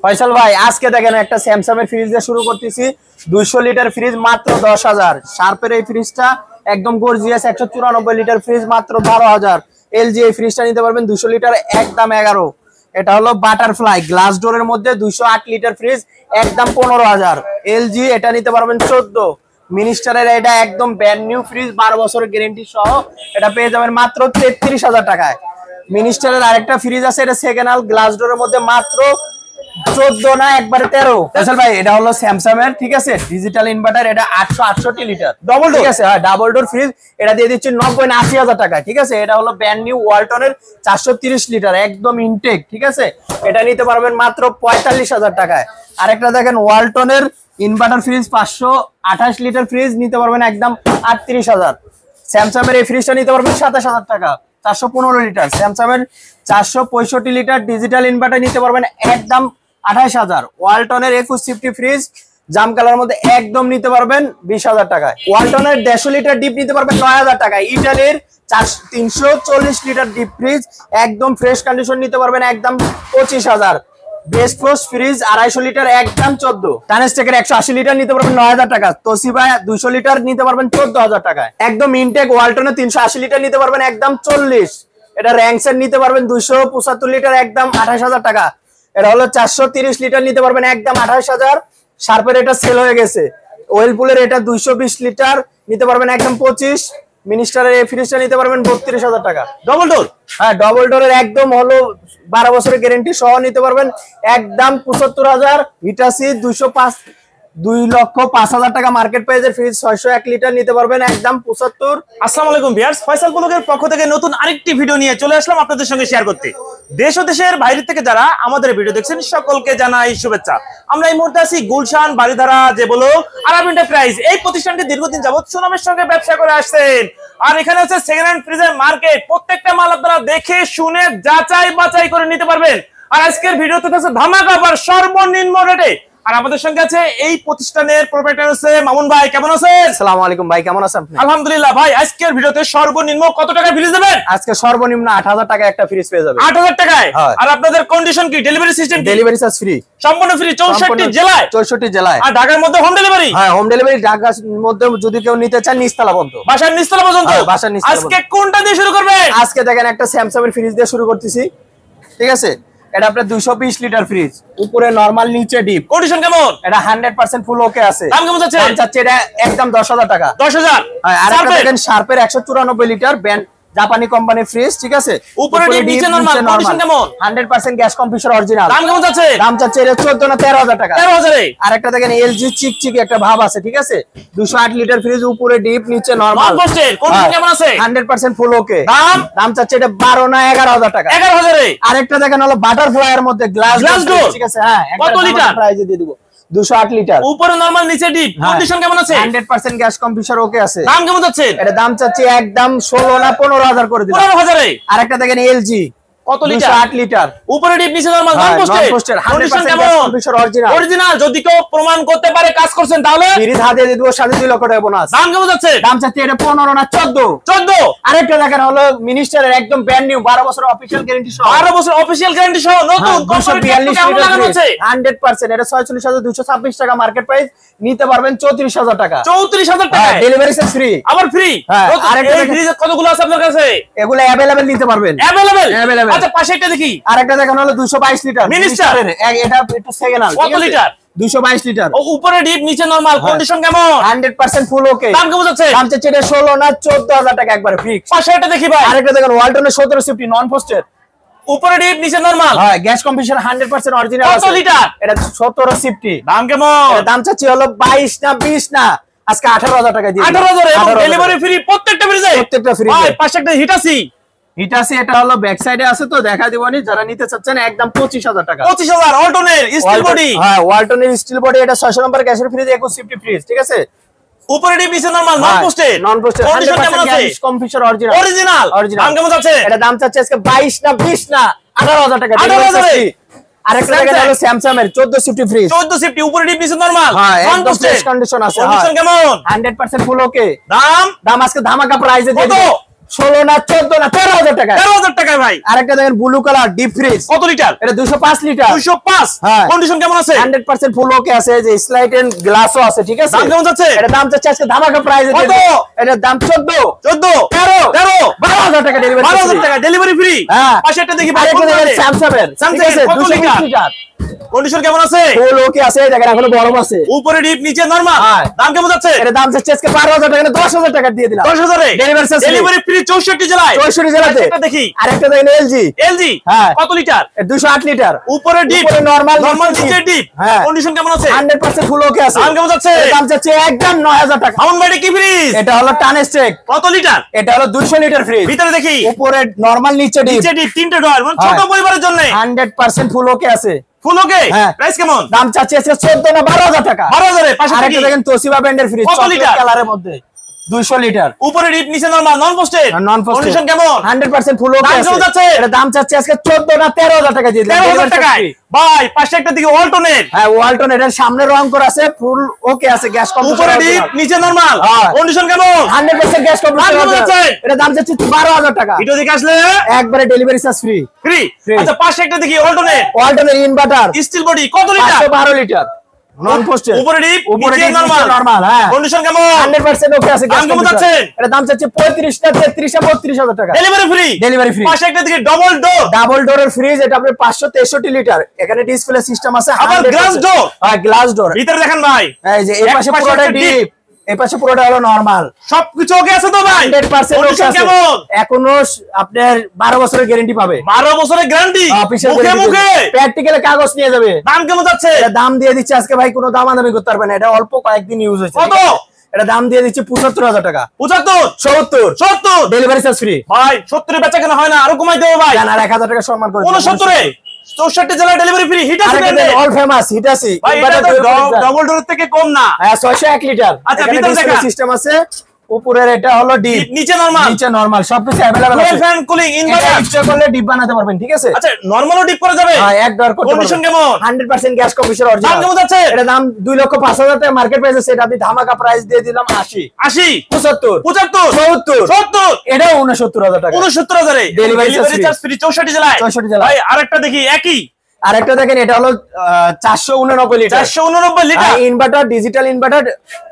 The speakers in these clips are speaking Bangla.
ফয়সাল ভাই আজকে দেখেন একটা স্যামসাং এর ফ্রিজ দিয়ে শুরু করতেছি। 200 লিটার ফ্রিজ মাত্র 10,000। শার্পের এই ফ্রিজটা একদম গর্জিয়াস 194 লিটার ফ্রিজ মাত্র 12,000। এলজি এই ফ্রিজটা নিতে পারবেন 200 লিটার একদম 11। এটা হলো বাটারফ্লাই গ্লাস ডোরের মধ্যে 208 লিটার ফ্রিজ একদম 15,000। এলজি এটা নিতে পারবেন 14। মিনিস্টারের এটা একদম ব্র্যান্ড নিউ ফ্রিজ 12 বছরের গ্যারান্টি সহ এটা পেয়ে যাবেন মাত্র 33,000 টাকায়। মিনিস্টারের আরেকটা ফ্রিজ আছে, এটা সেকেন্ড হ্যান্ড গ্লাস ডোরের মধ্যে মাত্র 14 না একবারে 13। ফয়সাল ভাই এটা হলো স্যামসাং এর, ঠিক আছে, ডিজিটাল ইনভার্টার। এটা 868 লিটার ডবল ডোর, ঠিক আছে, হ্যাঁ ডাবল ডোর ফ্রিজ। এটা দিয়ে দিচ্ছি 90 না 80,000 টাকা, ঠিক আছে। এটা হলো ব্র্যান্ড নিউ ওয়ালটনের 430 লিটার একদম ইনটেক, ঠিক আছে। এটা নিতে পারবেন মাত্র 45,000 টাকায়। আরেকটা দেখেন ওয়ালটনের ইনভার্টার ফ্রিজ 528 লিটার ফ্রিজ নিতে পারবেন একদম 38,000। স্যামসাং এর এই ফ্রিজটা নিতে পারবেন 27,000 টাকা 415 লিটার। স্যামসাং এর 465 লিটার ডিজিটাল ইনভার্টার নিতে পারবেন একদম 28,000। ওয়ালটনের 2150 ফ্রিজ জাম কালার মধ্যে একদম নিতে পারবেন 20,000 টাকায়। ওয়ালটনের 150 লিটার ডিপ নিতে পারবেন 9,000 টাকায়। ইটালির 340 লিটার ডিপ ফ্রিজ একদম ফ্রেশ কন্ডিশন নিতে পারবেন একদম 25,000। বেস্ট ফ্রোস্ট ফ্রিজ 250 লিটার একদম 14। টানেস্টেকের 180 লিটার নিতে পারবেন 9,000 টাকা। তোশিবা 200 লিটার নিতে পারবেন 14,000 টাকায়। একদম ইনটেক ওয়ালটনের 380 লিটার নিতে পারবেন একদম 40। এটা র্যাঙ্কসের নিতে পারবেন 275 লিটার একদম 28,000 টাকা। এটা হলো 430 লিটার নিতে পারবেন একদম 28,000। শার্পের এটা সেল হয়ে গেছে। ওয়েলপুলের এটা 220 লিটার নিতে পারবেন একদম 25। মিনিস্টারের এই ফ্রিজটা নিতে পারবেন 32,000 টাকা ডবল ডোর। হ্যাঁ ডবল ডোরের একদম হলো 12 বছরের গ্যারান্টি সহ নিতে পারবেন একদম 75,000। হিটাসি 2,05,000 টাকা মার্কেট প্রাইসের ফ্রিজ 601 লিটার নিতে পারবেন একদম 75। আসসালামু আলাইকুম ভিউয়ার্স, ফয়সাল ব্লগের পক্ষ থেকে নতুন আরেকটি ভিডিও নিয়ে চলে আসলাম আপনাদের সঙ্গে শেয়ার করতে। দেশ ও দেশের বাইরে থেকে যারা আমাদের ভিডিও দেখছেন সকলকে জানাই শুভেচ্ছা। আমরা এই মুহূর্তে আছি গুলশান বাড়িধারা যে বলো আরব এন্টারপ্রাইজ। এই প্রতিষ্ঠানটি দীর্ঘদিন যাবত সুনামের সঙ্গে ব্যবসা করে আসছেন। আর এখানে হচ্ছে সেকেন্ড হ্যান্ড ফ্রিজের মার্কেট। প্রত্যেকটা মাল আপনারা দেখে শুনে যাচাই বাছাই করে নিতে পারবেন। আর আজকের ভিডিওতে থাকছে ধামাকা অফার সর্বনিম্ন রেটে। আর আমাদের সঙ্গে আছে এই প্রতিষ্ঠানের প্রোপ্রাইটার হচ্ছে মামুন ভাই। কেমন আছেন? আসসালামু আলাইকুম ভাই, কেমন আছেন আপনি? আলহামদুলিল্লাহ। ভাই আজকের ভিডিওতে সর্বনিম্ন কত টাকা ফ্রিজ দেবেন? আজকে সর্বনিম্ন 8,000 টাকা একটা ফ্রিজ পেয়ে যাবেন। 8,000 টাকায়। আর আপনাদের কন্ডিশন কি? Delivery system? Delivery charge free, সম্পূর্ণ ফ্রি 64 জেলায়। 64 জেলায়। আর ঢাকার মধ্যে হোম ডেলিভারি? হ্যাঁ হোম ডেলিভারি ঢাকার মধ্যে যদি কেউ নিতে চান নিচতলা পর্যন্ত, বাসার নিচতলা পর্যন্ত। বাসার নিচতলা। আজকে কোনটা দিয়ে শুরু করবেন? আজকে দেখেন একটা স্যামসাং এর ফ্রিজ দিয়ে শুরু করতেছি, ঠিক আছে। এটা আপনার 220 লিটার ফ্রিজ, উপরে নরমাল নিচে ডিপ। কন্ডিশন কেমন? এটা 100% ফুল ওকে আছে। দাম কেমন যাচ্ছে? দাম চাচ্ছে এটা একদম 10,000 টাকা। 10,000। আর একটা দেখেন শার্পের 194 লিটার ব্র্যান্ড জাপানি কোম্পানির ফ্রিজ, ঠিক আছে। উপরে ডিপ নিচে নরমাল। কন্ডিশন কেমন? 100% গ্যাস কম্প্রেসর অরিজিনাল। দাম কেমন যাচ্ছে? দাম চাচ্ছে এটা 14 না 13,000 টাকা। 13,000 এ। আর একটা দেখেন এলজি চিকচিকি একটা ভাব আছে, ঠিক আছে। 208 লিটার ফ্রিজ, উপরে ডিপ নিচে নরমাল। কন্ডিশন কেমন আছে? 100% ফুল ওকে। দাম? দাম চাচ্ছে এটা 12 না 11,000 টাকা। 11,000 এ। আরেকটা দেখেন হলো বাটারফ্লাই এর মধ্যে গ্লাস ডোর, ঠিক আছে। হ্যাঁ কত লিটার? প্রাইজে দিয়ে দিব 208 লিটার, উপরে নরমাল নিচে ডিপ। কন্ডিশন কেমন আছে? 100% গ্যাস কম্প্রেসর ওকে আছে। দাম কেমন যাচ্ছে? এটা দাম চাচ্ছি একদম 16 না 15,000 করে দিলাম। 15,000 এ। আরেকটা দেখেন এলজি কত লিটার? 208 লিটার, উপরে ডিপ নিচে নরমাল। নন পোস্টেড। কন্ডিশন কেমন? Compressor original. অরিজিনাল। যদি কেউ প্রমাণ করতে পারে কাজ করছেন তাহলে ফ্রিজ হাতে দিয়ে দিব 2.5 লক্ষ টাকা বোনাস। দাম কেমন যাচ্ছে? দাম চাচ্ছি এটা 15 না 14। 14। আরেকটা দেখেন হলো মিনিস্টারের একদম ব্র্যান্ড নিউ 12 বছর অফিশিয়াল গ্যারান্টি সহ। 12 বছর অফিশিয়াল গ্যারান্টি সহ নতুন কোম্পানি কেমন লাগানো আছে? 100%। এটা 46,226 টাকা মার্কেট প্রাইস, নিতে পারবেন 34,000 টাকা। 34,000 টাকা। Delivery charge free. আবার ফ্রি। আরেকটা এই ফ্রিজে কতগুলো আছে আপনার কাছে? এগুলো अवेलेबल নিতে পারবেন। अवेलेबल। আচ্ছা পাশে একটা দেখি। আরেকটা দেখেন হলো 222 লিটার মিনিস্টারের। এটা একটু সেকেন্ড হ্যান্ড। কত লিটার? 222 লিটার। ও উপরে ডিপ নিচে নরমাল। কন্ডিশন কেমন? 100% ফুল ওকে। দাম কেমন যাচ্ছে? দাম চাচ্ছে এটা 16 না 14,000 টাকা একবার ফিক্স। পাশে একটা দেখি ভাই। আরেকটা দেখেন ওয়ালটনের 1750 নন পোস্টেড, উপরে ডিপ নিচে নরমাল। হ্যাঁ গ্যাস কম্প্রেসর 100% অরিজিনাল আছে। কত লিটার? এটা 1750। দাম কেমন? এর দাম চাচ্ছি হলো 22 না 20 না আজকে 18,000 টাকা দিয়ে। 18,000 এবং ডেলিভারি ফ্রি প্রত্যেকটা ফ্রিজে। প্রত্যেকটা ফ্রিজে। ভাই পাশে একটা হিটাসি। হিটাসি এটা হলো ব্যাক সাইডে আছে তো দেখা দিবনি, যারা নিতে চাচ্ছেন একদম 25,000 টাকা। 25,000 ওয়ালটনের স্টিল বডি। হ্যাঁ ওয়ালটনের স্টিল বডি। এটা 600 নম্বর গ্যাসের ফ্রিজ 2150 ফ্রিজ, ঠিক আছে। উপরে ডিপ নিচে নরমাল। নন পোস্টেড। নন পোস্টেড। কন্ডিশন কেমন আছে? Gas compressor original. অরিজিনাল। দাম কেমন যাচ্ছে? এটা দাম চাচ্ছে আজকে 22 না 20 না 18,000 টাকা। 18,000 এ। আরেকটা দেখেন হলো স্যামসাং এর 1450 ফ্রিজ। 1450 উপরে ডিপ নিচে নরমাল। হ্যাঁ নন একদম ফ্রেশ কন্ডিশন আছে। কন্ডিশন কেমন? 100% ফুল ওকে। দাম? দাম আজকে ধামাকা প্রাইসে দিয়ে দিব 16 না 14 না 13,000 টাকা। 13,000 টাকায় ভাই। আরেকটা দেখেন ব্লু কালার ডিপ ফ্রিজ, কত লিটার? এটা 205 লিটার। 205। হ্যাঁ। কন্ডিশন কেমন আছে? 100% ফুল ওকে আছে, যে স্লাইড এন্ড গ্লাসও আছে, ঠিক আছে। দাম কেমন যাচ্ছে? এটা দাম চাচ্ছে আজকে ধামাকা প্রাইসে কত? এটার দাম 14 13 12,000 টাকা ডেলিভারি। 12,000 টাকা ডেলিভারি ফ্রি। হ্যাঁ। পাশে একটা দেখি আরেকটা দেখেন স্যামসাং এর, ঠিক আছে, কত 220 লিটার? লিটার। কন্ডিশন কেমন আছে? ফুল ওকে আছে, দেখেন এখনো গরম আছে। উপরে ডিপ নিচে নরমাল। হ্যাঁ। দাম কেমন যাচ্ছে? এটা দাম চাচ্ছে আজকে 12,000 টাকা, 10,000 টাকা দিয়ে দিলাম। 10,000 এ ডেলিভারি ফ্রি 64 জেলায়। 64 জেলাতে। এটা দেখি আরেকটা দেখেন এলজি। এলজি। হ্যাঁ। কত লিটার? 208 লিটার। উপরে ডিপ নরমাল নিচে ডিপ। হ্যাঁ। কন্ডিশন কেমন আছে? 100% ফুল ওকে আছে। দাম কেমন যাচ্ছে? এর দাম চাচ্ছে একদম 9,000 টাকা। মামুন ভাই কি ফ্রিজ? এটা হলো টানেস্টেক। কত লিটার? এটা হলো 200 লিটার ফ্রিজ। ভিতরে দেখি উপরে নরমাল, নিচে ডিপ। নিচে ডিপ, তিনটে ডোর, মানে ছোট হ্যাঁ। পরিবারের জন্য 100% ফুল ওকে আছে। ফুল ওকে। হ্যাঁ। প্রাইস কেমন? দাম চাচ্ছে আজকে 14 না 12,000 টাকা। 12,000 এ। পাশে আরেকটা দেখি দেখেন তোশিবা ব্র্যান্ডের ফ্রিজ, কত চকলেট লিটার? কালারের মধ্যে 200 লিটার। উপরে ডিপ নিচে নরমাল, নন পোস্টেড। নন পোস্টেড। কন্ডিশন কেমন? 100% ফুল ওকে দাম আছে। কেমন যাচ্ছে? এটা দাম চাচ্ছে আজকে 14 না 13,000 টাকা দিয়ে দিলাম। 13,000 টাকায়। ভাই পাশে একটা দিকে ওয়ালটনের। হ্যাঁ, ওয়ালটন, এটার সামনে রং করা আছে, ফুল ওকে আছে, গ্যাস কম্প্রেসর উপরে ডিপ নিচে নরমাল। হ্যাঁ। কন্ডিশন কেমন? 100% গ্যাস দাম কেমন কম্প্রেসর যাচ্ছে? আছে। এটা দাম চাচ্ছে 12,000 টাকা। ভিডিও দেখে আসলে একবারে delivery charge free. Free. Free। আচ্ছা পাশে একটা দেখি ওয়ালটনের ওয়ালটনের ইনভার্টার স্টিল বডি, কত লিটার? 512 লিটার, নন পোস্টেড। উপরে ডিপ উপরে নিচে ডিপ নরমাল। নরমাল। হ্যাঁ, কন্ডিশন কেমন? 100% ওকে আছে। দাম কেমন যাচ্ছে? এটা দাম চাচ্ছে 35 না 33 না 32,000 টাকা। Delivery free. Delivery free. পাশে একটা দিকে ডবল ডোর। ডাবল ডোরের ফ্রিজ, এটা আপনার 563 লিটার। এখানে ডিসপ্লে সিস্টেম আছে। আবার 100% গ্লাস ডোর। হ্যাঁ, গ্লাস ডোর। ভিতরে দেখেন ভাই, এই যে এই এক পাশে পাশে পুরোটা একটা ডিপ, এই পাশে পুরোটা হলো নরমাল। সবকিছু ওকে আছে তো ভাই? 100% ওকে কন্ডিশন আছে। কেমন? এখনো আপনার 12 বছরের গ্যারান্টি পাবে। 12 বছরের গ্যারান্টি। অফিসিয়াল মুখে মুখে। প্র্যাকটিক্যালে কাগজ নিয়ে যাবে। দাম কেমন যাচ্ছে? এটা দাম দিয়ে দিচ্ছে আজকে ভাই, কোনো দামাদামি করতে পারবে না, এটা অল্প কয়েকদিন ইউজ হয়েছে। কত? ঠিক আছে? এটা দাম দিয়ে দিচ্ছে 75,000 টাকা। 75 70 70 ডেলিভারি চার্জ ফ্রি। ভাই 70 বেচা কেন হয় না? আরো কমাই দেবো ভাই। জান, আর 1,000 টাকা সম্মান করে 69 এ 64 জেলা ডেলিভারি ফ্রি। হিট আছে অল ফেমাস হিটাসি। ভাই, এটা তো ডবল ডোর থেকে কম না। হ্যাঁ, 601 লিটার। আচ্ছা, এখানে ভিতরে ডিসপ্লে দেখা। সিস্টেম আছে। উপরের এটা হলো ডিপ, নিচে নরমাল। নিচে নরমাল, সবকিছু अवेलेबल ডুয়াল আছে। ফ্যান কুলিং এটা ইনভার্টার। ইচ্ছা করলে ডিপ বানাতে পারবেন, ঠিক আছে। আচ্ছা নরমালও ডিপ করা যাবে? হ্যাঁ, এক ডর করতে পারবেন। কন্ডিশন কেমন? 100% গ্যাস কম্প্রেসর দাম অরিজিনাল। কেমন যাচ্ছে? এটা দাম 2,05,000 টাকা মার্কেট প্রাইস আছে, এটা আমি ধামাকা প্রাইস দিয়ে দিলাম 80 80 75 75 70 70 এটা 69,000 টাকা। 69,000 এ Delivery delivery charge charge free 64 জেলায়। 64 জেলায়। ভাই আরেকটা দেখি একই আরেকটা দেখেন, এটা হলো 489 litre. 489 litre. Inverter, digital inverter,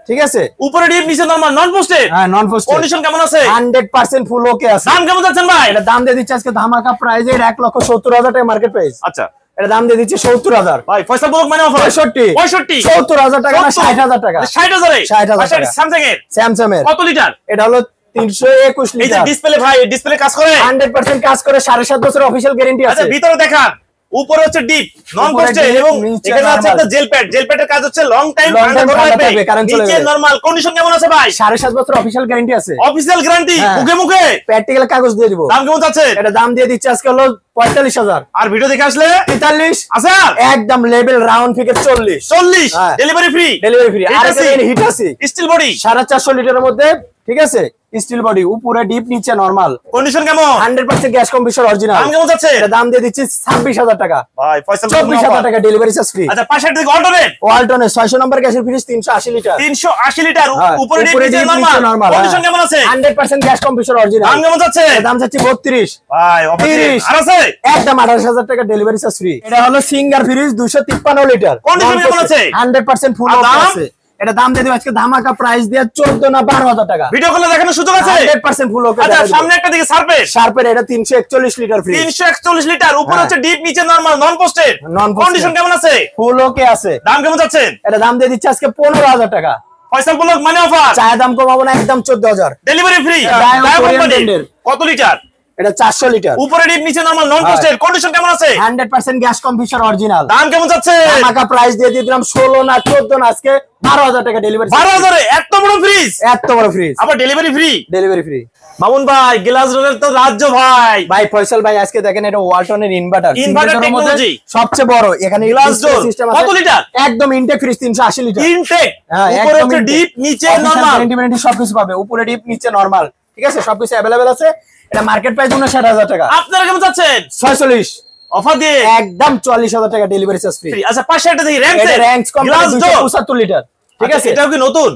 ঠিক আছে। উপরে ডিপ নিচে নরমাল, নন পোস্টেড। হ্যাঁ, নন পোস্টেড। কন্ডিশন কেমন আছে? 100% ফুল ওকে আছে। দাম কেমন যাচ্ছেন ভাই? এটা দাম দিয়ে দিচ্ছে আজকে ধামাকা প্রাইজে 1,70,000 টাকা মার্কেট প্রাইস। আচ্ছা এটা দাম দিয়ে দিচ্ছে 70,000। ভাই ফয়সাল ব্লক মানে অফার 65 65 70,000 টাকা না 60,000 টাকা। 60,000 এ 60,000 টাকা। স্যামসাং এর স্যামসাং এর কত লিটার? এটা হলো 321 এই যে লিটার। ডিসপ্লে ভাই, ডিসপ্লে কাজ করে 100% কাজ করে, 7.5 বছর অফিশিয়াল গ্যারান্টি আচ্ছা আছে। ভিতরে দেখান। উপরে হচ্ছে ডিপ, নন উপরে পোস্টেড deep, এবং নিচে এখানে আছে normal। একটা জেল প্যাড। জেল প্যাডের কাজ হচ্ছে লং টাইম Long time ঠান্ডা থাকবে, current চলে নিচে যাবে। নরমাল। কন্ডিশন কেমন আছে ভাই? 7.5 বছর অফিশিয়াল গ্যারান্টি আছে। অফিশিয়াল গ্যারান্টি হ্যাঁ। মুখে মুখে। প্র্যাকটিক্যাল কাগজ দিয়ে দিব। দাম কেমন যাচ্ছে? এটা দাম দিয়ে দিচ্ছে আজকে হলো 45,000। আর ভিডিও দেখে আসলে 43 আছে আর একদম লেভেল রাউন্ড ফিগার 40 40 হ্যাঁ। Delivery free. Delivery free. আর Hitachi। এটা হিট আছে স্টিল বডি 450 লিটারের মধ্যে, ঠিক আছে। স্টিল বডি, উপরে ডিপ নিচে নরমাল, কন্ডিশন কেমন? 100% গ্যাস কম্প্রেসর অরিজিনাল। দাম কেমন যাচ্ছে? এটা দাম দিয়ে দিচ্ছি 26,000 টাকা। ভাই ফয়সাল 24,000 টাকা ডেলিভারি চার্জ ফ্রি। আচ্ছা পাশে একটা অল্টারনেট ওয়ালটনের 600 নম্বর গ্যাসের ফ্রিজ 380 লিটার। 380 লিটার। হ্যাঁ, উপরে ডিপ উপরে নিচে deep, নরমাল। নিচে normal, কন্ডিশন হ্যাঁ। কেমন আছে? 100% গ্যাস কম্প্রেসর অরিজিনাল। দাম কেমন যাচ্ছে? এর দাম চাচ্ছি 32। ভাই অফার 30 আর আছে? একদম 28,000 টাকা ডেলিভারি চার্জ ফ্রি। এটা হলো সিঙ্গার ফ্রিজ 253 লিটার। Condition কেমন আছে? 100% ফুল আর অফ দাম? আছে। এটা দাম দিয়ে দিব আজকে ধামাকা প্রাইস দিয়ে 14 না 12,000 টাকা। ভিডিও কলে দেখানোর সুযোগ আছে? 100% ফুল ওকে। আচ্ছা সামনে একটা দিকে সারফেস শার্পের এটা 341 লিটার ফ্রিজ। 341 লিটার। উপরে হ্যাঁ। হচ্ছে ডিপ নিচে নরমাল, নন পোস্টেড। Non posted। কন্ডিশন কেমন আছে? ফুল ওকে আছে। দাম কেমন যাচ্ছে? এটা দাম দিয়ে দিচ্ছে আজকে 15,000 টাকা। ফয়সাল ব্লক মানে অফার। চায় দাম কমাবো না, একদম 14,000। Delivery free. Diamond diamond Korean company. brand-এর। কত লিটার? এটা 400 লিটার। উপরে ডিপ নিচে নরমাল, নন হ্যাঁ। পোস্টেড। কন্ডিশন কেমন আছে? 100% গ্যাস কম্প্রেসর অরিজিনাল। দাম কেমন যাচ্ছে? ধামাকা প্রাইস দিয়ে দিলাম 16 না 14 না আজকে 12,000 টাকা ডেলিভারি। 12,000 এ এত বড় ফ্রিজ, এত বড় ফ্রিজ, আবার delivery free. Delivery free. Mamun ভাই গ্লাস রোডের তো রাজ্য ভাই। ভাই ফয়সাল ভাই আজকে দেখেন এটা ওয়ালটনের ইনভার্টার। Inverter technology। সবচেয়ে বড় এখানে Glass door। সিস্টেম কত লিটার? একদম ইনটেক ফ্রিজ 380 লিটার। ইনটেক। হ্যাঁ, উপরে একদম হচ্ছে intake। ডিপ নিচে Official নরমাল। guarantee warranty সবকিছু পাবে। উপরে ডিপ নিচে নরমাল, ঠিক আছে, সবকিছু अवेलेबल আছে। এটা মার্কেট প্রাইস 59,000 টাকা। আপনারা কেমন যাচ্ছেন? 46 অফার দিয়ে একদম 44,000 টাকা ডেলিভারি চার্জ ফ্রি। ফ্রি। আচ্ছা পাশে একটা দেখি এটা ranks ranks company glass door 275 litre. ঠিক আছে, এটাও কি নতুন?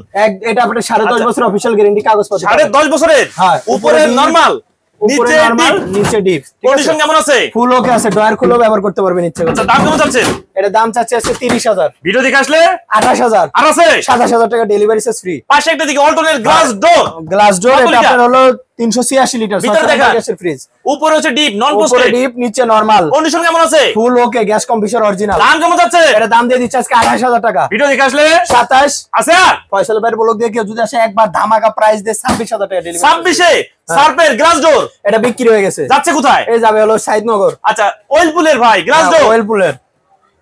এটা আপনার 10.5 বছর অফিশিয়াল গ্যারান্টি কাগজপত্র। 10.5 বছরের? হ্যাঁ, উপরে নরমাল, নিচে ডিপ। নিচে ডিপ। কন্ডিশন কেমন আছে? ফুল ওকে আছে, ড্রয়ার খুলেও ব্যবহার করতে পারবেন ইচ্ছে করলে। আচ্ছা, দাম কেমন যাচ্ছে? এটা দাম চাচ্ছে 30,000। ভিডিও দেখে আসলে 28,000। আর আছে 27,000 টাকা ডেলিভারি চার্জ ফ্রি। পাশে একটা দিকে অল্টনের গ্লাস ডোর। গ্লাস ডোর, কত এটা লিটার? আপনার হলো 386 লিটার। ভিতরে দেখা গ্যাসের ফ্রিজ। উপরে হচ্ছে ডিপ, নন উপরে পোস্টেড। ডিপ, নিচে নরমাল। কন্ডিশন কেমন আছে? ফুল ওকে, গ্যাস কম্প্রেসর অরিজিনাল। দাম কেমন যাচ্ছে? এটা দাম দিয়ে দিচ্ছে আজকে 28,000 টাকা। ভিডিও দেখে আসলে 27 আছে। আর ফয়সাল ভাইয়ের ব্লগ দিয়ে কেউ যদি আসে একবার ধামাকা প্রাইস দিয়ে 26,000 টাকা ডেলিভারি। 26 এ সার্পের গ্লাস ডোর এটা বিক্রি হয়ে গেছে। যাচ্ছে কোথায়? এই যাবে হলো সাইদনগর। আচ্ছা, ওয়েলপুলের ভাই গ্লাস ডোর। ওয়েলপুলের।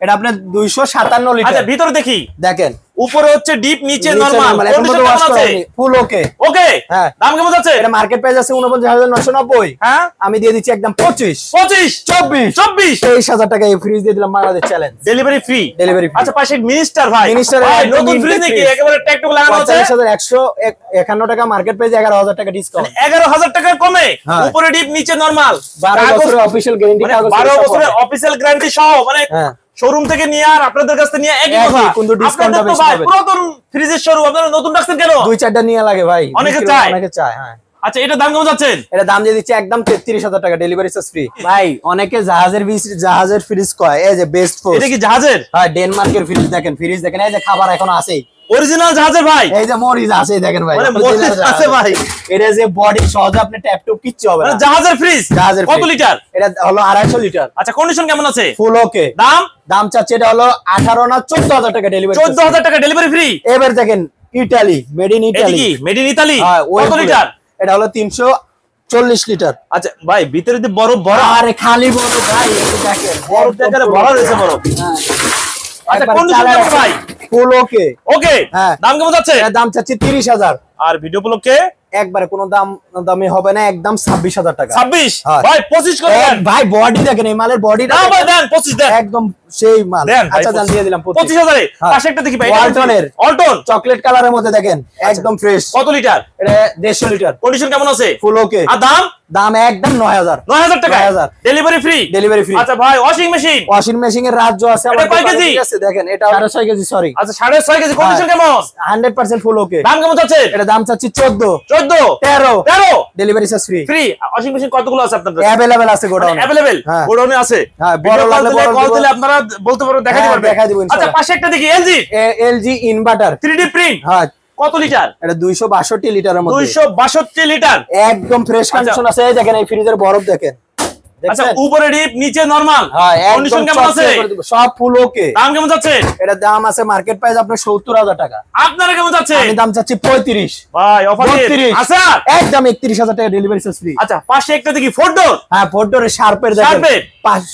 এটা আপনার 257 লিটার। আচ্ছা, ভিতরে দেখি। দেখেন, উপরে হচ্ছে ডিপ, নিচে নিচে নরমাল। normal, এখন কন্ডিশন তো কেমন wash করা আছে? হয়নি। ফুল ওকে। ওকে। হ্যাঁ। দাম কেমন যাচ্ছে? এটা মার্কেট প্রাইস আছে 49,990। হ্যাঁ, আমি দিয়ে দিচ্ছি একদম 25 25 24 24 23,000 টাকা এই ফ্রিজ দিয়ে দিলাম, Bangladesh challenge. Delivery free. Delivery free. আচ্ছা, পাশে মিনিস্টার ভাই। মিনিস্টার ভাই, একদম নতুন ফ্রিজ vintage নাকি? fridge। একেবারে ট্যাগটুকু লাগানো আছে। 45,151 টাকা মার্কেট প্রাইস, 11,000 টাকা ডিসকাউন্ট। 11,000 টাকা কমে। হ্যাঁ। উপরে ডিপ, নিচে নরমাল। 12 বছরের অফিশিয়াল গ্যারান্টি কাগজ। 12 বছরের অফিশিয়াল গ্যারান্টি সহ, মানে হ্যাঁ। শোরুম থেকে নিয়ে আর আপনাদের কাছ থেকে নিয়ে একই একই, কথা। কিন্তু discount টা আপনাদের তো বেশি ভাই পাবেন। পুরাতন ফ্রিজের শোরুম, আপনারা নতুন রাখছেন কেন? 2-4টা নিয়ে লাগে ভাই, অনেকে বিক্রি চায়। অনেকে চায়। হ্যাঁ। আচ্ছা, এটা দাম কেমন যাচ্ছেন? এটা দাম দিয়ে দিচ্ছে একদম 33,000 টাকা ডেলিভারি চার্জ ফ্রি। ভাই, অনেকে জাহাজের ফ্রিজ কয়, এই যে বেস্ট ফোর্স। এটা কি জাহাজের? হ্যাঁ, ডেনমার্কের ফ্রিজ দেখেন, ফ্রিজ দেখেন, এই যে খাবার এখন আছেই। অরিজিনাল জাহাজের ভাই? এই যে মরিচ আছে দেখেন ভাই, মানে মরিচ আছে ভাই। এটা যে বডি সহজে আপনি ট্যাপ টুপ কিচ্ছু হবে মানে না। জাহাজের ফ্রিজ। জাহাজের কত fridge। লিটার? এটা হলো 250 লিটার। আচ্ছা, কন্ডিশন কেমন আছে? ফুল ওকে। দাম দাম চাচ্ছে এটা হলো 18 না 14,000 টাকা ডেলিভারি। 14,000 টাকা ডেলিভারি ফ্রি। এবার দেখেন, ইটালি, মেড ইন এটা ইটালি। কি মেড ইন ইতালি? হ্যাঁ, কত লিটার? এটা হলো 340 লিটার। আচ্ছা ভাই, ভিতরে দিয়ে বরফ ভরা। আরে খালি বড় ভাই, এই দেখেন বরফ দেখারে ভরা রয়েছে বরফ। হ্যাঁ। আচ্ছা, একবারে কন্ডিশন চালায় কেমন রাখেন। ভাই? ফুল ওকে। ওকে। হ্যাঁ। দাম কেমন যাচ্ছে? এর দাম চাচ্ছি 30,000। আর ভিডিও উপলক্ষে একবারে কোনো দামে হবে না, একদম 26,000 টাকা। 26। হ্যাঁ। ভাই 25 করে দেন। ভাই বডি দেখেন, এই মালের বডিটা না ভাই, দেন 25 দেন। একদম সেই মাল। দেন ভাই, আচ্ছা, দাম দিয়ে দিলাম 25,000 এ। হ্যাঁ। পাশে একটা দেখি ভাই, ওয়ালটনের। অল্টন চকলেট কালারের মধ্যে দেখেন, একদম ফ্রেশ। কত লিটার? এটা 150 লিটার। কন্ডিশন কেমন আছে? ফুল ওকে। আর দাম? দাম একদম 9,000 টাকা। 9,000 ডেলিভারি ফ্রি। Delivery free. আচ্ছা ভাই, ওয়াশিং মেশিন। ওয়াশিং মেশিন এর রাজ্য আছে এটা কয় কেজি? ঠিক আছে, দেখেন এটা 6.5 কেজি, সরি। আচ্ছা, 6.5 কেজি। কন্ডিশন কেমন? 100% ফুল ওকে। দাম কেমন যাচ্ছে? এটা দাম চাচ্ছি 14 14 13 13 delivery charge free. Free. Washing machine কতগুলো আছে আপনাদের? अवेलेबल আছে গোডাউনে। अवेलेबल হ্যাঁ। গোডাউনে আছে। হ্যাঁ, বড় বড় লাগলে বড় কল দিব। দিলে আপনারা বলতে পারবেন, দেখাতে হ্যাঁ, পারবেন। দেখাই দিব আচ্ছা, ইনশাআল্লাহ। পাশে একটা দেখি LG LG inverter 3D print. হ্যাঁ, কত লিটার? এটা 262 লিটারের মধ্যে 262 লিটার। একদম ফ্রেশ কন্ডিশন আছে। এই দেখেন, এই ফ্রিজের বরফ দেখেন। আচ্ছা, দেখছেন? উপরে ডিপ, নিচে নরমাল। হ্যাঁ, কন্ডিশন একদম কেমন আছে? চকচকে করে দিব। সব ফুল ওকে। দাম কেমন যাচ্ছে? এটা দাম আছে মার্কেট প্রাইস আপনার 70,000 টাকা। আপনারা কেমন যাচ্ছে? আমি দাম চাচ্ছি 35 ভাই অফার 32 আচ্ছা। একদম 31,000 টাকা ডেলিভারি চার্জ ফ্রি। আচ্ছা, পাশে একটা দেখি ফোর ডোর। হ্যাঁ, ফোর্ডোর শার্পের দেখেন, শার্পের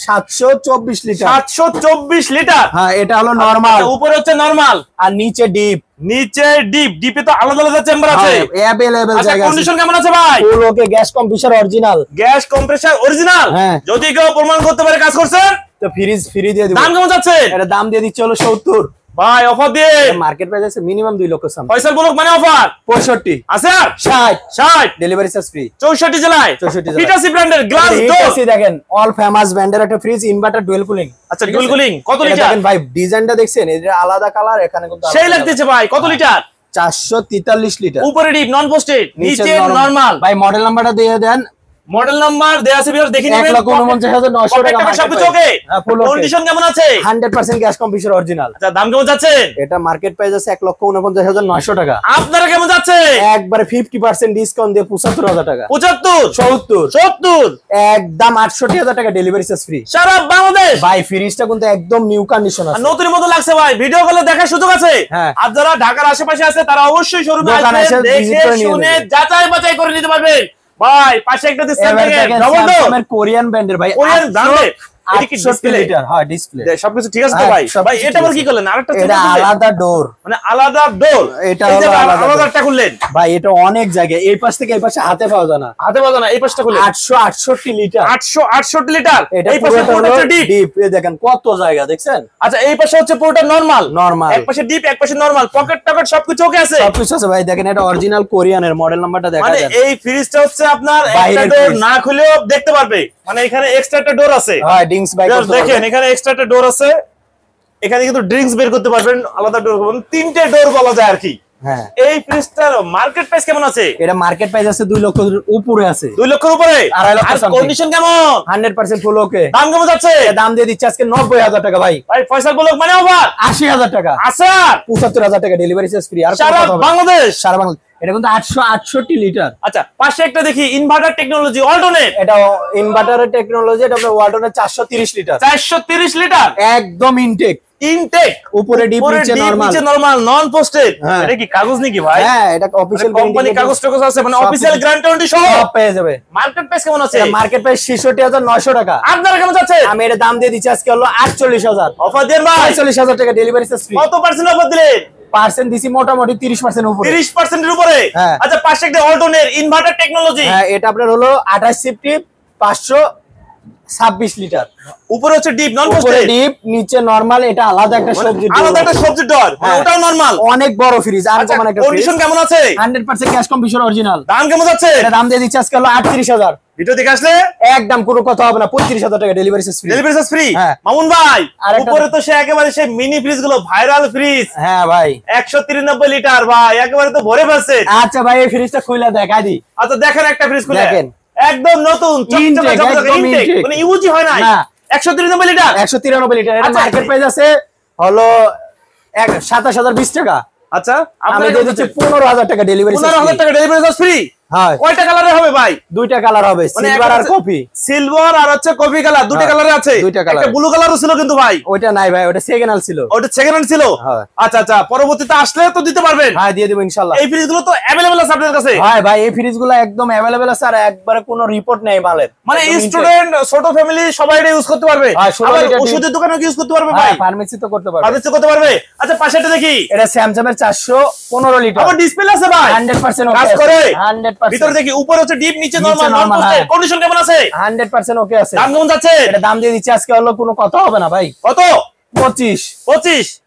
724 লিটার। 724 লিটার। হ্যাঁ, এটা হলো নরমাল। উপরে হচ্ছে নরমাল, আর নিচে ডিপ। নিচে ডিপ। ডিপে তো আলাদা আলাদা চেম্বার আছে। अवेलेबल আচ্ছা, জায়গা আছে। কন্ডিশন কেমন আছে ভাই? Full okay, gas compressor original. Gas compressor original. হ্যাঁ। যদি কেউ প্রমাণ করতে পারে কাজ করছেন, তো ফ্রিজ ফ্রি দিয়ে দিব। দাম কেমন যাচ্ছে? এটা দাম দিয়ে দিচ্ছে হলো 70। ভাই অফার দিয়ে মার্কেট প্রাইস আছে মিনিমাম 2 লক্ষ সামথিং। ফয়সাল বলুক মানে অফার 65 আছে। আর 60 60 ডেলিভারি চার্জ ফ্রি। 64 জেলায়। 64 জেলায়। হিটাসি ব্র্যান্ডের গ্লাস ডোর। হিটাসি দেখেন, অল ফেমাস ব্র্যান্ডের একটা ফ্রিজ, ইনভার্টার ডুয়াল কুলিং। আচ্ছা, ডুয়াল কুলিং কত এটা লিটার? দেখেন ভাই, ডিজাইনটা দেখছেন, এটা আলাদা কালার, এখানে কিন্তু সেই আলাদা লাগতেছে ভাই। কত লিটার? 443 লিটার। উপরে ডিপ, নন পোস্টেড, নিচে নরমাল। ভাই মডেল নাম্বারটা দিয়ে দেন। মডেল নাম্বার দেয়া আছে, ভিউয়ার দেখে নেবেন। 1,49,900 টাকা মার্কেট সবকিছু ওকে। হ্যাঁ, ফুল ওকে। কন্ডিশন কেমন আছে? 100% গ্যাস কম্প্রেসর অরিজিনাল। আচ্ছা, দাম কেমন যাচ্ছে? এটা মার্কেট প্রাইস আছে 1,49,900 টাকা। আপনারা কেমন যাচ্ছে? একবারে 50% ডিসকাউন্ট দিয়ে 75,000 টাকা। 75 70 70 একদম 68,000 টাকা ডেলিভারি চার্জ ফ্রি। সারা বাংলাদেশ। ভাই ফ্রিজটা কিন্তু একদম নিউ কন্ডিশন আর আছে। নতুনের মতো লাগছে ভাই। ভিডিও কলে দেখার সুযোগ আছে। হ্যাঁ। আর যারা ঢাকার আশেপাশে আছে তারা অবশ্যই শোরুমে দোকানে আসবেন, এসে visit দেখে করে নিয়ে শুনে নেবেন। যাচাই বাছাই করে নিতে পারবেন। ভাই পাশে একটা দিচ্ছেন এবার দেখেন, দেখেন ডবল ডোর, স্যামসাং এর কোরিয়ান ব্র্যান্ডের ভাই, কোরিয়ান ব্র্যান্ডের। এটা কি 68 ডিসপ্লে? লিটার। হ্যাঁ, ডিসপ্লে। সবকিছু ঠিক আছে তো হ্যাঁ, ভাই? সবকিছু ভাই ঠিক এটা আবার আছে। কি করলেন? আরেকটা এটা আলাদা ডোর। মানে আলাদা ডোর। এটা এই যে হলো আলাদা আলাদা door। একটা খুললেন। ভাই এটা অনেক জায়গায়, এই পাশ থেকে এই পাশে হাতে পাওয়া যায় না। হাতে বাজা না, এই পাশটা খুলে 868 লিটার। 868 লিটার। এটা এই পাশে পুরোটা পুরোটা হলো হচ্ছে ডিপ। ডিপ। এই দেখেন কত জায়গা, দেখছেন? আচ্ছা, এই পাশে হচ্ছে পুরোটা নরমাল। নরমাল। এক পাশে ডিপ, এক পাশে নরমাল। পকেট টকেট সবকিছু ওকে আছে। সবকিছু আছে ভাই। দেখেন, এটা অরিজিনাল কোরিয়ানের, মডেল নাম্বারটা দেখা মানে যায়। এই ফ্রিজটা হচ্ছে আপনার একটা বাইরের ডোর fridge। না খুলেও দেখতে পারবে। মানে এখানে এক্সট্রা একটা ডোর আছে। হ্যাঁ, ডিংস বাই করতে দেখেন, পারবেন। এখানে এক্সট্রা একটা ডোর আছে। এখানে কিন্তু ড্রিঙ্কস বের করতে পারবেন, আলাদা ডোর পাবেন, 3টে ডোর বলা যায় আর কি। হ্যাঁ, এই ফ্রিজটার মার্কেট প্রাইস কেমন আছে? এটা মার্কেট প্রাইস আছে 2 লক্ষের উপরে আছে। 2 লক্ষের উপরে? 2.5 লক্ষ আর something। কন্ডিশন কেমন? 100% ফুল ওকে। দাম কেমন যাচ্ছে? দাম দিয়ে দিচ্ছে আজকে 90,000 টাকা ভাই। ভাই ফয়সাল ব্লক মানে ওভার 80,000 টাকা। আচ্ছা 75,000 টাকা ডেলিভারি চার্জ ফ্রি। আর সারা বাংলাদেশ? সারা বাংলাদেশ। এটা কিন্তু 868 লিটার। আচ্ছা পাশে একটা দেখি ইনভার্টার টেকনোলজি অল্টারনেট। এটা ইনভার্টারের টেকনোলজি, এটা আপনার ওয়ালটনের 430 লিটার। 430 লিটার একদম ইনটেক। ইনটেক উপরে ডিপ নিচে নরমাল। নিচে নরমাল নন পোস্টেড। হ্যাঁ। এটা কি কাগজ নাকি ভাই? হ্যাঁ, এটা অফিশিয়াল কোম্পানি কাগজ টাগজ আছে, মানে সব অফিশিয়াল কিছু। গ্যারান্টি সহ সব পেয়ে যাবে। মার্কেট প্রাইস কেমন আছে? মার্কেট প্রাইস 66,900 টাকা। আপনারা কেমন যাচ্ছে? আমি এটা দাম দিয়ে দিচ্ছি আজকে হলো 48,000। অফার দেন ভাই। 45,000 টাকা ডেলিভারি চার্জ ফ্রি। কত পার্সেন্ট অফার দিলেন? পার্সেন্ট দিছি মোটামুটি 30% উপরে। 30% এর উপরে? হ্যাঁ। আচ্ছা পাশে একটা অল্টারনেট ইনভার্টার টেকনোলজি। হ্যাঁ, এটা আপনার হলো 28 সিফটি 526 লিটার। উপরে হচ্ছে ডিপ নন উপরে পোস্টেড, ডিপ নিচে নরমাল। এটা আলাদা একটা সবজি আলাদা একটা সবজি ডর, হ্যাঁ। ওটাও নরমাল। অনেক বড় ফ্রিজ। আর আচ্ছা কোন একটা ফ্রিজ। কন্ডিশন কেমন আছে? 100% ক্যাশ কম্পিউটার অরিজিনাল। দাম কেমন যাচ্ছে? এটা দাম দিয়ে দিচ্ছি আজকে হলো 38,000। ভিডিও দেখে আসলে একদম কোনো কথা হবে না। 35,000 টাকা delivery charge free. Delivery charge free. হ্যাঁ। মামুন ভাই আরেকটা- উপরে তো সে একেবারে সেই মিনি ফ্রিজ গুলো ভাইরাল ফ্রিজ হ্যাঁ ভাই। 193 লিটার ভাই, একেবারে তো ভরে ফেলছে। আচ্ছা ভাই, এই ফ্রিজটা খুলে দেখাই দি। আচ্ছা দেখেন একটা ফ্রিজ খুলে, দেখেন। একদম নতুন চকচকে Intake, চকচকে একদম ইনটেক, intake। মানে ইউজি হয় নাই। না। 193 লিটার। 193 লিটার। এটা আচ্ছা। মার্কেট প্রাইস আছে হলো 27,020 টাকা। আচ্ছা আমি আপনারা দিয়ে দিচ্ছি 15,000 টাকা ডেলিভারি চার্জ। 15,000 টাকা ডেলিভারি চার্জ ফ্রি। হ্যাঁ, কয়টা কালারে হবে ভাই? দুইটা কালার হবে, মানে সিলভার আর কফি। সিলভার আর হচ্ছে কফি কালার, দুটো হ্যাঁ, কালারে আছে। দুইটা কালার। একটা ব্লু কালারও ছিল কিন্তু ভাই। ওইটা নাই ভাই, ওটা সেকেন্ড হ্যান্ড ছিল। ওটা সেকেন্ড হ্যান্ড ছিল। হ্যাঁ। আচ্ছা আচ্ছা পরবর্তীতে আসলে তো দিতে পারবেন। হ্যাঁ, দিয়ে দেব ইনশাআল্লাহ। এই ফ্রিজ গুলো তো अवेलेबल আছে আপনাদের কাছে? হ্যাঁ ভাই, এই ফ্রিজগুলো একদম अवेलेबल আছে। আর একবারে কোনো রিপোর্ট নেই মালের। মানে একদম intake। স্টুডেন্ট ছোট ফ্যামিলি সবাই এটা ইউজ করতে পারবে। হ্যাঁ, 16 আবার লিটার ওষুধের দোকানে ইউজ করতে পারবে হ্যাঁ, ভাই। ফার্মেসি তো করতে পারবে। ফার্মেসি করতে পারবে। আচ্ছা পাশে এটা দেখি, এটা স্যামসাং এর 415 লিটার। আবার ডিসপ্লে আছে ভাই। 100% কাজ ওকে করে। আছে। 100% ভিতরে দেখি উপরে হচ্ছে ডিপ, নিচে নিচে নরমাল নন normal, পোস্টেড। হ্যাঁ। কন্ডিশন কেমন আছে? 100% ওকে আছে। দাম কেমন যাচ্ছে? এটা দাম দিয়ে দিচ্ছি আজকে হলো কোনো কথা হবে না ভাই। কত? 25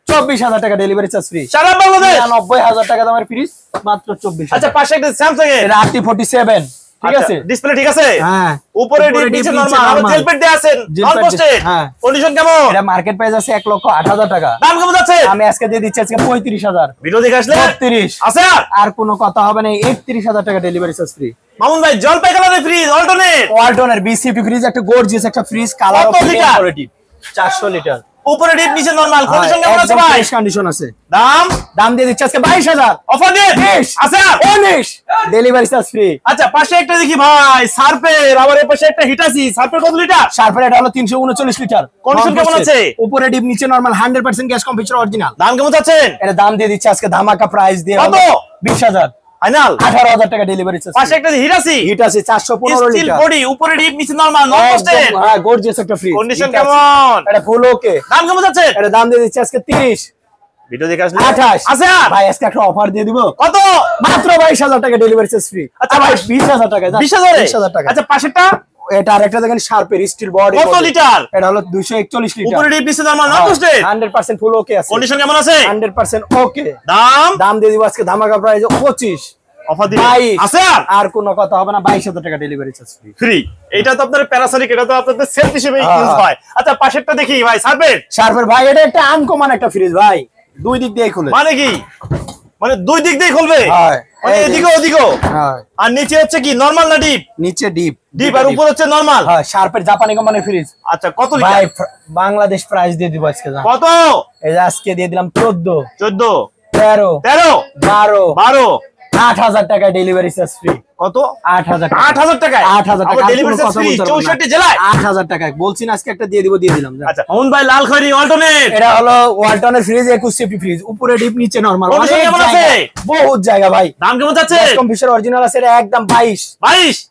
24,000 টাকা ডেলিভারি চার্জ ফ্রি। সারা বাংলাদেশ। 90,000 টাকা দামের ফ্রিজ মাত্র 24,000। আচ্ছা পাশে একটা স্যামসাং এর, এটা RT47 ঠিক আছে। ডিসপ্লে ঠিক আছে? হ্যাঁ, উপরে ডিপ নিচে নরমাল, আর জেল পেট দিয়ে আছেন জেল নন পেট, পোস্টেড। হ্যাঁ। কন্ডিশন কেমন? এটা মার্কেট প্রাইস আছে 1,08,000 টাকা। দাম কেমন যাচ্ছে? আমি আজকে দিয়ে দিচ্ছি আজকে 35,000। ভিডিও দেখে আসলে 32 আছে। আর কোনো কথা হবে না। 31,000 টাকা ডেলিভারি চার্জ ফ্রি। মামুন ভাই জলপাই কালারের ফ্রিজ অল্টারনেট, ওয়ালটনের বিসিপি ফ্রিজ, একটা গর্জিয়াস একটা ফ্রিজ, কালার কত লিটার? Quality 400 litre. উপরে ডিপ নিচে নরমাল। কন্ডিশন কেমন আছে একদম ভাই? ফ্রেশ কন্ডিশন আছে। দাম দাম দিয়ে দিচ্ছি আজকে 22,000। অফার দিয়ে 20 আছে। 19 ডেলিভারি চার্জ ফ্রি। আচ্ছা পাশে একটা দেখি ভাই সার্ফের, আবার এই পাশে একটা হিটাচি। সার্ফের কত লিটার? শার্পের এটা হলো 339 লিটার। Condition কেমন আছে? উপরে ডিপ নিচে নরমাল, 100% গ্যাস কম্পিউটার অরিজিনাল। দাম কেমন যাচ্ছেন? এটা দাম দিয়ে দিচ্ছি আজকে ধামাকা প্রাইস দিয়ে কত? 20,000। ফাইনাল। 18,000 টাকা ডেলিভারি চার্জ। পাশে একটা হিটাচি, হিট আছে 415 স্টিল লিটার। বডি, উপরে ডিপ নিচে নরমাল নন পোস্টেড। একদম, হ্যাঁ, গর্জিয়াস একটা ফ্রিজ। কন্ডিশন কেমন? এটা ফুল ওকে। দাম কেমন যাচ্ছে? এটা দাম দিয়ে দিচ্ছি আজকে 30 ভিডিও দেখে আসলে 28 আছে। আর ভাই আজকে একটা অফার দিয়ে দিব। কত? মাত্র 22,000 টাকা ডেলিভারি চার্জ ফ্রি। আচ্ছা ভাই ভাই, 20,000 টাকা। 20,000 টাকা। আচ্ছা পাশেরটা এটা আরেকটা দেখেন শার্পের স্টিল বডি। কত লিটার? এটা হলো 241 লিটার। উপরে ডিপ নিচে নরমাল নন পোস্টেড। 100% ফুল ওকে আছে। কন্ডিশন কেমন আছে? 100% ওকে। দাম দাম দিয়ে দিব আজকে ধামাকা প্রাইস 25। অফার দিন 22 আছে। আর কোনো কথা হবে না। 22,000 টাকা ডেলিভারি চার্জ ফ্রি। ফ্রি। এটা তো আপনাদের প্যারাসোনিক, এটা তো আপনাদের সেলফ হিসেবে হ্যাঁ, ইউজ হ্যাঁ। হয়। আচ্ছা পাশেরটা দেখি ভাই সার্ফের, শার্পের ভাই এটা একটা আনকমন একটা ফ্রিজ ভাই। দুই দিক দিয়ে খুলে। মানে কি? মানে দুই দিক দিয়ে খুলবে? হ্যাঁ। মানে এদিকে ওদিকে? হ্যাঁ। আর নিচে হচ্ছে কি নরমাল না ডিপ? নিচে ডিপ। ডিপ আর উপর হচ্ছে নরমাল। হ্যাঁ, শার্পের জাপানি কোম্পানির ফ্রিজ। আচ্ছা কত ভাই লিটার? বাংলাদেশ প্রাইস দিয়ে দিব আজকে। কত? এই যে আজকে দিয়ে দিলাম 14 14 13 13 12 12 8,000 টাকা ডেলিভারি চার্জ ফ্রি। কত? 8,000 8,000 টাকায়? 8,000 টাকা। ডেলিভারি চার্জ ফ্রি 64 জেলায়? 8,000 টাকায় বলছি না, আজকে একটা দিয়ে দিলাম। আচ্ছা মামুন ভাই লাল খয়রি অল্টারনেট, এটা হলো ওয়ালটনের ফ্রিজ 21 সিপি ফ্রিজ। উপরে ডিপ নিচে নরমাল। Condition কেমন আছে? বহুত জায়গা ভাই। দাম কেমন যাচ্ছে? কম্পিউটার অরিজিনাল আছে। এটা একদম 22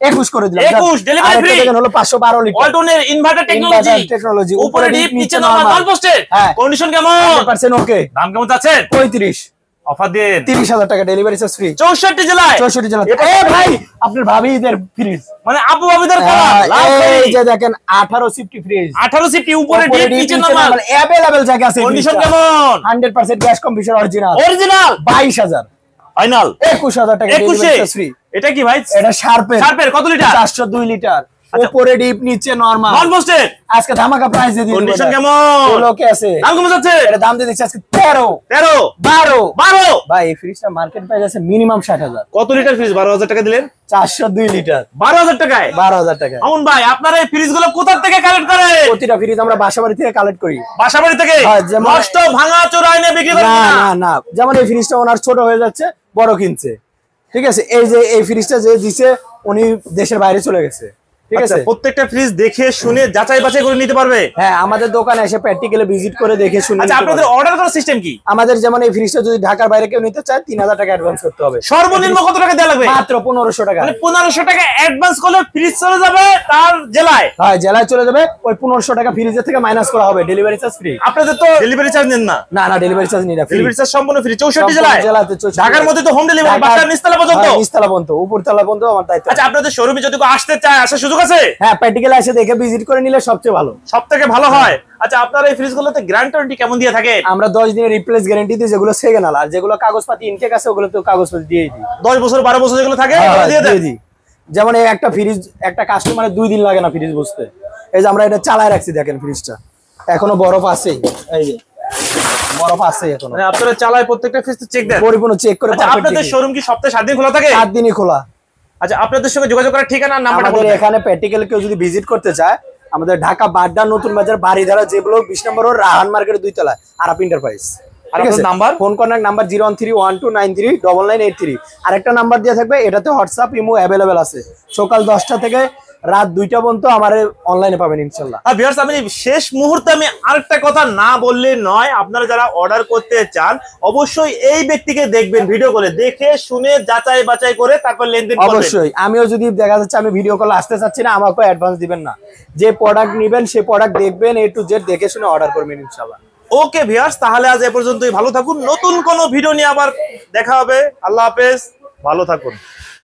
22 করে দিলাম। 21 ডেলিভারি আরেকটা ফ্রি। দেখেন হলো 512 litre. Alternate inverter technology, technology. উপরে ডিপ নিচে নরমাল নন পোস্টেড। হ্যাঁ। কন্ডিশন কেমন? 100% ওকে। দাম কেমন যাচ্ছে? 35 অফার দিন 30,000 টাকা ডেলিভারি চার্জ ফ্রি। 64 জেলায়? 64 জেলা। এ ভাই আপনার ভাবিদের ফ্রিজ। মানে আপু ভাবিদের করা লাল এই খয়রি যে দেখেন 18 সিফটি ফ্রিজ। 18 সিফটি, উপরে উপরে ডিপ ডিপ নিচে নিচে নরমাল। নরমাল अवेलेबल জায়গা আছে। কন্ডিশন কেমন? 100% gas computer original. Original 22,000। Final 21,000 টাকা ডেলিভারি চার্জ ফ্রি। 21 এটা কি ভাই? এটা শার্পের। শার্পের কত লিটার? 402 লিটার। উপরে ডিপ নিচে নরমাল নন পোস্টেড আজকে ধামাকা প্রাইস দিয়ে দিই কন্ডিশন কেমন লোকে আছে দাম কমে যাচ্ছে এটা দাম দিয়ে দিচ্ছি আজকে 13 12 ভাই এই ফ্রিজটা মার্কেট প্রাইস আছে মিনিমাম 60,000 কত লিটার ফ্রিজ 12,000 টাকা দিলেন 402 লিটার 12,000 টাকায় 12,000 টাকা আমন ভাই আপনারা এই ফ্রিজ গুলো কোথা থেকে কালেক্ট করেন প্রতিটা ফ্রিজ আমরা বাসাবাড়ি থেকে কালেক্ট করি বাসাবাড়ি থেকে হ্যাঁ, যেমন- নষ্ট ভাঙা চোরা এনে বিক্রি করেন না না না না যেমন এই ফ্রিজটা ওনার ছোট হয়ে যাচ্ছে বড় কিনছে ঠিক আছে এই যে এই ফ্রিজটা যে দিছে উনি দেশের বাইরে চলে গেছে ঠিক আচ্ছা, আছে প্রত্যেকটা ফ্রিজ দেখে শুনে যাচাই বাছাই করে নিতে পারবে হ্যাঁ আমাদের দোকানে এসে প্র্যাকটিক্যালি ভিজিট করে দেখে শুনে আচ্ছা নিতে আপনাদের পারবে। অর্ডার করার সিস্টেম কি আমাদের যেমন এই ফ্রিজটা যদি ঢাকার বাইরে কেউ নিতে চায় 3,000 টাকা অ্যাডভান্স করতে হবে সর্বনিম্ন কত টাকা দেওয়া লাগবে মাত্র 1,500 টাকা মানে 1500 টাকা অ্যাডভান্স করলে ফ্রিজ চলে যাবে তার জেলায় হ্যাঁ জেলায় চলে যাবে ওই 1,500 টাকা ফ্রিজের থেকে মাইনাস করা হবে ডেলিভারি চার্জ ফ্রি আপনাদের তো ডেলিভারি চার্জ নেন না না না ডেলিভারি চার্জ নিয়ে ডেলিভারি চার্জ সম্পূর্ণ ফ্রি 64 জেলায় জেলাতে 64 ঢাকার মধ্যে তো হোম ডেলিভারি বাসার নিচতলা পর্যন্ত নিচতলা পর্যন্ত উপরতলা পর্যন্ত আমার দায়িত্ব আচ্ছা আপনাদের শোরুমে যদি কেউ আসতে চায় আসার সুযোগ আছে হ্যাঁ প্র্যাকটিক্যালি এসে দেখে ভিজিট করে নিলে সবচেয়ে ভালো সবথেকে ভালো হয় আচ্ছা আপনারা এই ফ্রিজগুলোতে গ্যারান্টি ওয়ারেন্টি কেমন দিয়ে থাকে আমরা 10 দিনের রিপ্লেস গ্যারান্টি দিই যেগুলো সেকেন্ড আর যেগুলো কাগজপাতি ইনটেক আছে ওগুলো তো কাগজপাতি দিয়ে দিই 10 বছর 12 বছর যেগুলো থাকে হ্যাঁ, এগুলো দিয়ে দেন দিয়ে দিই যেমন এই একটা ফ্রিজ একটা কাস্টমারের 2 দিন লাগে না ফ্রিজ বুঝতে এই যে আমরা এটা চালায় রাখছি দেখেন ফ্রিজটা এখনো বরফ আছে এই যে বরফ আছে এখনো মানে আপনারা চালায় প্রত্যেকটা ফ্রিজ চেক দেন পরিপূর্ণ চেক করে আচ্ছা আপনাদের শোরুম কি সপ্তাহে 7 দিন খোলা থাকে 7 দিনই খোলা আচ্ছা আপনাদের সঙ্গে যোগাযোগ করার ঠিকানা আর নাম্বারটা আমাদের বলুন এখানে প্র্যাকটিক্যাল কেউ যদি ভিজিট করতে চায় আমাদের ঢাকা বাড্ডা নতুন বাজার বাড়িধারা যে ব্লক 20 নম্বর রোড রাহান মার্কেটের 2 তলায় আরাপ এন্টারপ্রাইজ আর আপনার নাম্বার ফোন কন্টাক্ট নাম্বার 01312939983 আরেকটা নাম্বার দেওয়া থাকবে এটাতে হোয়াটসঅ্যাপ ইমো অ্যাভেলেবেল আছে সকাল 10টা থেকে রাত 2টা পর্যন্ত আমারে অনলাইনে পাবেন ইনশাআল্লাহ আর ভিউয়ার্স আমি শেষ মুহূর্তে আমি আরেকটা কথা না বললে নয় আপনারা যারা অর্ডার করতে চান অবশ্যই এই ব্যক্তিকে দেখবেন ভিডিও করে দেখে শুনে যাচাই বাছাই করে তারপর লেনদেন করবেন অবশ্যই আমিও যদি দেখা যাচ্ছে আমি ভিডিও কল আসতে চাচ্ছি না আমাকে অ্যাডভান্স দিবেন না যে প্রোডাক্ট নেবেন সেই প্রোডাক্ট দেখবেন A to Z দেখে শুনে অর্ডার করবেন ইনশাআল্লাহ ওকে ভিউয়ার্স তাহলে আজ এ পর্যন্তই ভালো থাকুন নতুন কোনো ভিডিও নিয়ে আবার দেখা হবে আল্লাহ হাফেজ ভালো থাকুন